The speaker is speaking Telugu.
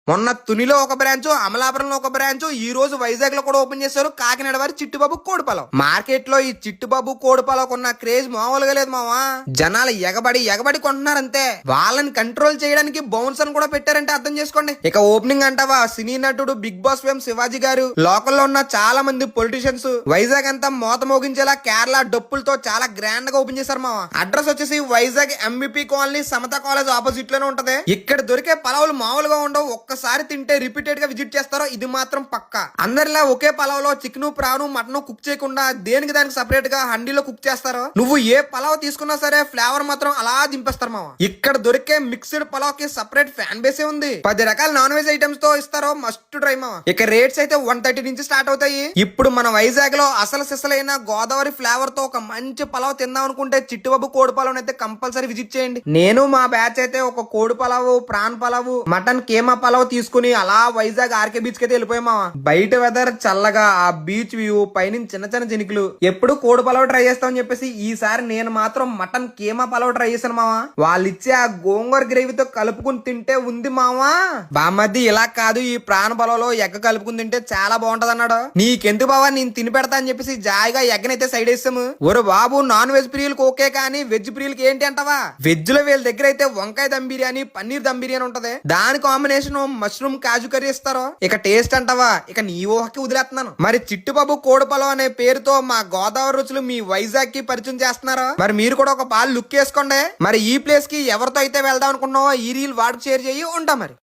మొన్న తునిలో ఒక బ్రాంచ్, అమలాపురంలో ఒక బ్రాంచ్, ఈ రోజు వైజాగ్ లో కూడా ఓపెన్ చేశారు. కాకినాడ వారి చిట్టుబాబు కోడిపాలెం మార్కెట్ లో ఈ చిట్టుబాబు కోడిపాలెం ఉన్న క్రేజ్ మామూలుగా లేదు మావా. జనాలు ఎగబడి కొంటున్నారంతే. వాళ్ళని కంట్రోల్ చేయడానికి బౌన్సర్ కూడా పెట్టారంటే అర్థం చేసుకోండి. ఇక ఓపెనింగ్ అంటావా, సినీ నటుడు బిగ్ బాస్ ఫేమ్ శివాజీ గారు, లోకల్లో ఉన్న చాలా మంది పొలిటీషియన్స్, వైజాగ్ అంతా మోత మోగించేలా కేరళ డప్పులతో చాలా గ్రాండ్ గా ఓపెన్ చేశారు మావా. అడ్రస్ వచ్చేసి Vizag MBP colony, Samata college opposite లోనే ఉంటది. ఇక్కడ దొరికే పలావులు మామూలుగా ఉండవు. ఒక్కసారి తింటే రిపీటెడ్ గా విజిట్ చేస్తారో ఇది మాత్రం పక్కా. అందరిలా ఒకే పలావ్లో చికెన్, ప్రాను, మటన్ కుక్ చేయకుండా దేనికి దానికి సపరేట్ గా హండీలో కుక్ చేస్తారో, నువ్వు ఏ పలావ్ తీసుకున్నా సరే ఫ్లేవర్ మాత్రం అలా దింపేస్తారు మావా. ఇక్కడ దొరికే మిక్స్డ్ పలావ్ కి సపరేట్ ఫ్యాన్ బేసే ఉంది. 10 రకాల నాన్ వెజ్ ఐటమ్స్ తో ఇస్తారో మస్ట్ ట్రై మావా. ఇక రేట్స్ అయితే 130 నుంచి స్టార్ట్ అవుతాయి. ఇప్పుడు మన వైజాగ్ లో అసలు సిసలైన గోదావరి ఫ్లేవర్ తో ఒక మంచి పలావ్ తిందాం అనుకుంటే చిట్టుబాబు కోడి పలావ్ అయితే కంపల్సరీ విజిట్ చేయండి. నేను మా బ్యాచ్ అయితే ఒక కోడి పలావ్, ప్రాన్ పలావ్, మటన్ కేమా పలావ్ తీసుకుని అలా వైజాగ్ ఆర్కే బీచ్ కి అయితే వెళ్ళిపోయామా. బయట వెదర్ చల్లగా, ఆ బీచ్ వ్యూ, పైనుంచి చిన్న చిన్న చినుకులు. ఎప్పుడు కోడి పలావ్ ట్రై చేస్తామని చెప్పేసి ఈసారి నేను మాత్రం మటన్ కేమా పలావ్ ట్రై చేశాను మావా. వాళ్ళు ఇచ్చే ఆ గోంగూర గ్రేవీతో కలుపుకుని తింటే ఉంది మావా. బామద్ది ఇలా కాదు, ఈ ప్రాణ పలావ్లో ఎగ్గ కలుపుకుని తింటే చాలా బాగుంటది అన్నాడు. నీకెందుకు బావా, నేను తిని పెడతా అని చెప్పేసి జాయిగా ఎగ్గనైతే సైడ్ వేసాము. ఒరు బాబు, నాన్ వెజ్ ప్రియులకు ఓకే, కానీ వెజ్ ప్రియులకి ఏంటి అంటావా? వెజ్ లో వీళ్ళ దగ్గర అయితే వంకాయ దమ్ బిర్యానీ, పన్నీర్ దమ్ బిర్యానీ ఉంటది. దాని కాంబినేషన్ మష్రూమ్ కాజు కర్రీ ఇస్తారో. ఇక టేస్ట్ అంటావా, ఇక నీ ఊహకి వదిలేస్తున్నాను. మరి చిట్టుబాబు కోడిపాలెం అనే పేరుతో మా గోదావరి రుచులు మీ వైజాగ్ కి పరిచయం చేస్తున్నారా? మరి మీరు కూడా ఒక పాలు లుక్ వేసుకోండి. మరి ఈ ప్లేస్ కి ఎవరితో అయితే వెళ్దాం అనుకున్నావో ఈ రీల్ వాడికి షేర్ చేయి. ఉంటా మరి.